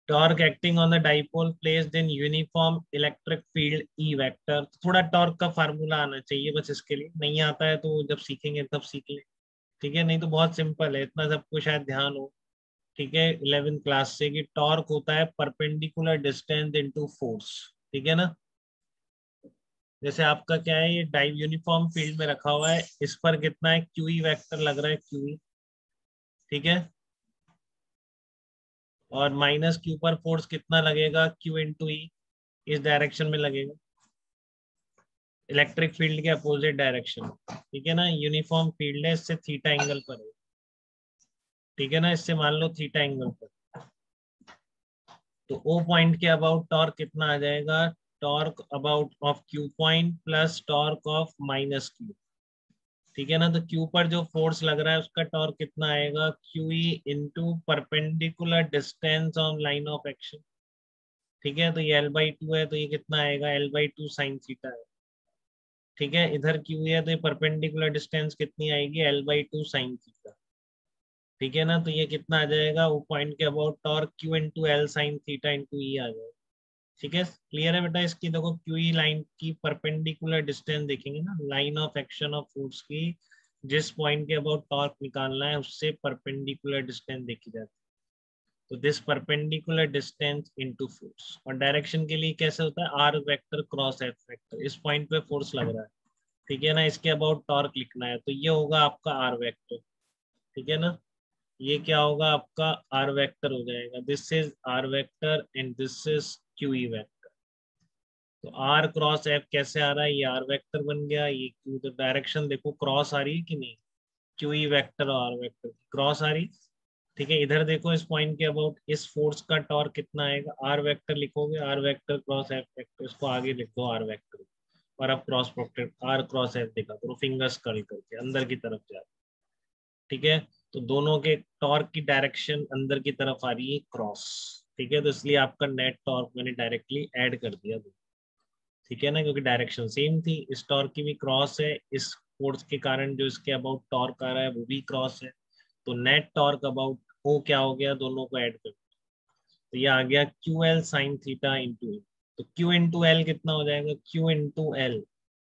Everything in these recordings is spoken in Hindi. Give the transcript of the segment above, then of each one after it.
Torque acting on the dipole placed in uniform electric field E vector. थोड़ा टॉर्क का फार्मूला आना चाहिए बस, इसके लिए नहीं आता है तो जब सीखेंगे तब सीख ले। ठीक है, नहीं तो बहुत सिंपल है, इतना सबको शायद ध्यान हो। ठीक है, 11th क्लास से कि टॉर्क होता है परपेंडिकुलर डिस्टेंस इनटू फोर्स। ठीक है ना, जैसे आपका क्या है, ये डाइव यूनिफॉर्म फील्ड में रखा हुआ है, इस पर कितना है, क्यूई वेक्टर लग रहा है, क्यूई। ठीक है, और माइनस क्यू पर फोर्स कितना लगेगा, क्यू इंटू ई, इस डायरेक्शन में लगेगा, इलेक्ट्रिक फील्ड के अपोजिट डायरेक्शन। ठीक है ना, यूनिफॉर्म फील्ड है, इससे थीटा एंगल पर है। ठीक है ना, इससे मान लो थीटा एंगल पर, तो ओ पॉइंट के अबाउट टॉर्क कितना आ जाएगा, torque about of Q point plus torque of minus Q. ठीक है ना, तो क्यू पर जो फोर्स लग रहा है उसका टॉर्क कितना आएगा, Q E into perpendicular distance on line of action. ठीक है, तो ये L/2 है, तो ये कितना आएगा, L/2 साइन थीटा है। ठीक है, इधर क्यू है तो ये परपेंडिकुलर डिस्टेंस कितनी आएगी, L/2 साइन थीटा। ठीक है ना, तो ये कितना आ जाएगा, वो पॉइंट के about torque Q into L sine theta into E आ जाएगा। ठीक है, क्लियर है बेटा, इसकी देखो क्यू ई लाइन की परपेंडिकुलर डिस्टेंस देखेंगे ना, line of action of force की जिस पॉइंट के अबाउट टॉर्क निकालना है उससे परपेंडिकुलर डिस्टेंस देखी जाती है, तो this perpendicular distance into force. और डायरेक्शन के लिए कैसे होता है, R vector cross F vector, इस पॉइंट पे फोर्स लग रहा है। ठीक है ना, इसके अबाउट टॉर्क लिखना है, तो ये होगा आपका आर वेक्टर। ठीक है ना, ये क्या होगा आपका आर वेक्टर हो जाएगा, this is R vector and this is Q E vector. तो आर क्रॉस एफ कैसे आ रहा है, ये आर वेक्टर बन गया, ये क्यू, तो डायरेक्शन देखो क्रॉस आ रही है कि नहीं, क्यू ई वेक्टर और आर वेक्टर क्रॉस आ रही। ठीक है, इधर देखो इस पॉइंट के अबाउट इस फोर्स का टॉर्क कितना आएगा, आर वेक्टर लिखोगे, R vector cross F vector, इसको आगे लिख दो आर वेक्टर, और अब cross product R cross F दिखा करो, फिंगर्स कर्ल करके अंदर की तरफ जा। ठीक है, तो दोनों के टॉर्क की डायरेक्शन अंदर की तरफ आ रही है क्रॉस। ठीक है, तो इसलिए आपका नेट टॉर्क मैंने डायरेक्टली ऐड कर दिया। ठीक है ना, क्योंकि डायरेक्शन सेम थी, इस टॉर्क की भी क्रॉस है, इस फोर्स के कारण जो इसके अबाउट टॉर्क आ रहा है वो भी क्रॉस है, तो नेट टॉर्क अबाउट वो क्या हो गया, दोनों को ऐड कर, तो ये आ गया Q L sine theta into A. तो क्यू इंटू एल कितना हो जाएगा, Q into L,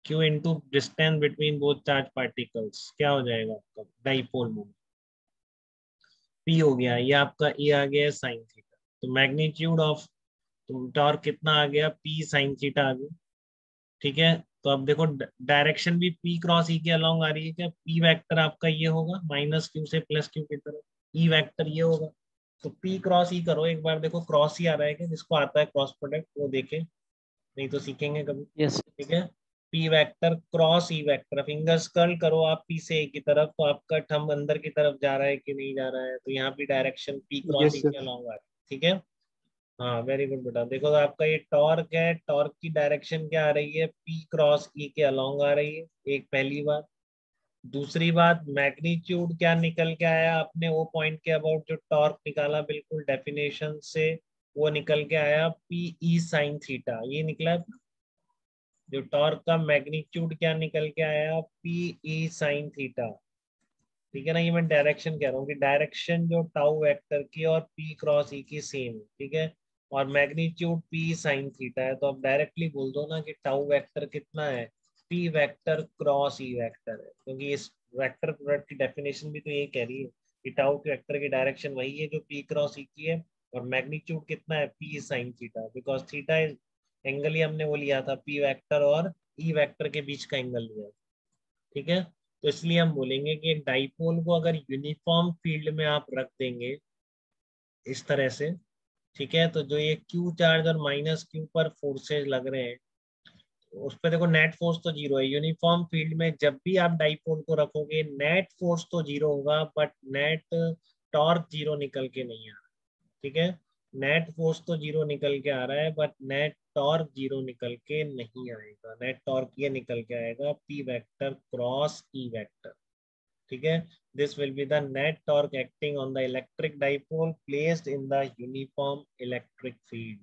Q into distance between both charge particles, क्या हो जाएगा आपका डाइपोल मोमेंट, पी हो गया, ये आपका ए आ गया साइन थीटा। तो मैग्नीट्यूड ऑफ, तो टॉर्क कितना आ गया, पी साइन थीटा आ गया। ठीक है, तो अब देखो डायरेक्शन भी पी क्रॉस ई के अलोंग आ रही है, क्या पी वेक्टर आपका ये होगा माइनस क्यू से प्लस क्यू की तरफ, ई वेक्टर ये होगा, तो पी क्रॉस ई करो एक बार, देखो क्रॉस ही आ रहा है क्या, जिसको आता है क्रॉस प्रोडक्ट वो देखे, नहीं तो सीखेंगे कभी। यस। ठीक है, P vector cross E vector, fingers curl करो आप पी से ए की तरफ, तो आपका थंब अंदर की तरफ जा रहा है कि नहीं जा रहा है, तो यहाँ भी डायरेक्शन पी क्रॉस ई यस के अलोंग आ रही है। ठीक है, हाँ वेरी गुड बेटा, देखो आपका ये टॉर्क है, टॉर्क की डायरेक्शन क्या आ रही है, पी क्रॉस ई के अलोंग आ रही है, एक पहली बात। दूसरी बात, मैग्नीट्यूड क्या निकल के आया अपने वो पॉइंट के अबाउट जो टॉर्क निकाला बिल्कुल डेफिनेशन से, वो निकल के आया पी ई साइन थीटा, ये निकला है। जो टॉर्क का मैग्नीट्यूड क्या निकल के आया, पी ई साइन थीटा। ठीक है ना, ये मैं डायरेक्शन कह रहा हूँ कि डायरेक्शन जो टाउ वेक्टर की और पी क्रॉस ई की सेम है। ठीक है, और मैग्नीट्यूड पी साइन थीटा है, तो आप डायरेक्टली बोल दो ना कि टाउ वेक्टर कितना है, P vector cross E vector है, क्योंकि इस वेक्टर प्रोडक्ट की डेफिनेशन भी तो यही कह रही है कि टाउ के वेक्टर की डायरेक्शन वही है जो पी क्रॉस ई की है, और मैग्नीट्यूड कितना है, P sine theta, because theta is angle ही हमने वो लिया था पी वेक्टर और ई वेक्टर के बीच का एंगल लिया। ठीक है, तो इसलिए हम बोलेंगे कि एक डाइपोल को अगर यूनिफॉर्म फील्ड में आप रख देंगे इस तरह से, ठीक है, तो जो ये क्यू चार्ज और माइनस क्यू पर फोर्सेज लग रहे हैं, तो उस पर देखो नेट फोर्स तो जीरो है, यूनिफॉर्म फील्ड में जब भी आप डाइपोल को रखोगे नेट फोर्स तो जीरो होगा, बट नेट टॉर्क जीरो निकल के नहीं आ रहा। ठीक है, नेट फोर्स तो जीरो निकल के आ रहा है, बट नेट टॉर्क जीरो निकल के नहीं आएगा, नेट टॉर्क ये निकल के आएगा P vector cross E vector. ठीक है, this will be the net torque acting on the electric dipole placed in the uniform electric field.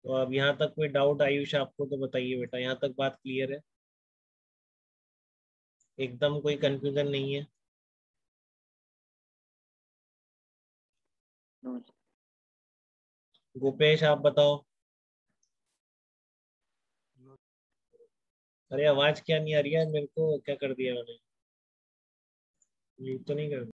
तो अब यहाँ तक कोई डाउट आयुष आपको तो बताइए बेटा, यहाँ तक बात क्लियर है, एकदम कोई कंफ्यूजन नहीं है। नो। गोपेश आप बताओ। अरे आवाज क्या नहीं आ रही है मेरे को, क्या कर दिया मैंने? म्यूट तो नहीं कर